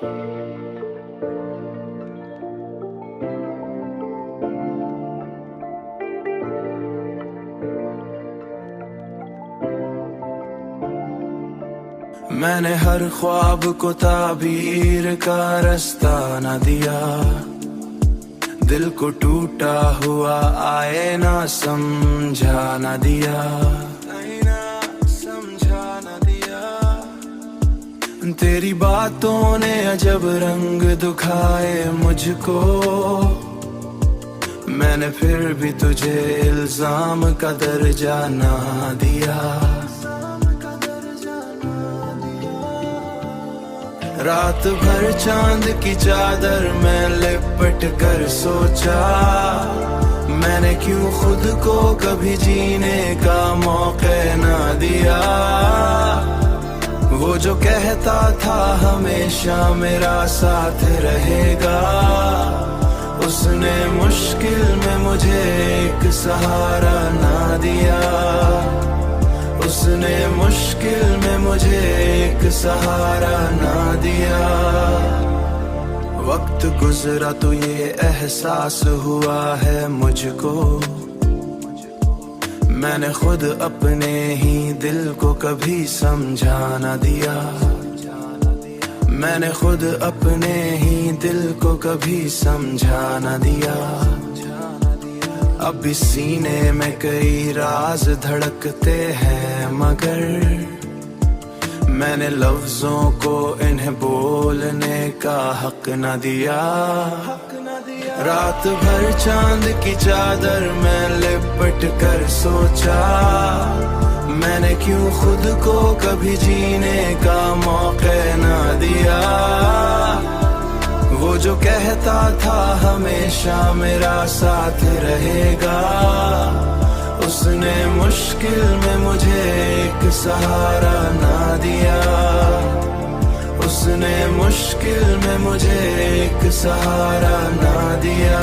मैंने हर ख्वाब को ताबीर का रास्ता न दिया, दिल को टूटा हुआ आए ना समझा न दिया, समझा न दिया। तेरी बातों ने अजब रंग दिखाए मुझको, मैंने फिर भी तुझे इल्जाम का दर्जा ना दिया। रात भर चांद की चादर में लिपट कर सोचा, मैंने क्यों खुद को कभी जीने का मौका ना दिया। वो जो कहता था हमेशा मेरा साथ रहेगा, उसने मुश्किल में मुझे एक सहारा ना दिया। उसने मुश्किल में मुझे एक सहारा ना दिया। वक्त गुजरा तो ये एहसास हुआ है मुझको, मैंने खुद अपने ही दिल को कभी समझा ना दिया। मैंने खुद अपने ही दिल को कभी समझा ना दिया। अब सीने में कई राज धड़कते हैं, मगर मैंने लफ्जों को इन्हें बोलने का हक न दिया। रात भर चांद की चादर में लिपट कर सोचा, मैंने क्यों खुद को कभी जीने का मौका न दिया। वो जो कहता था हमेशा मेरा साथ रहेगा, उसने मुश्किल में मुझे एक सहारा ना दिया। उसने मुश्किल में मुझे एक सहारा ना दिया।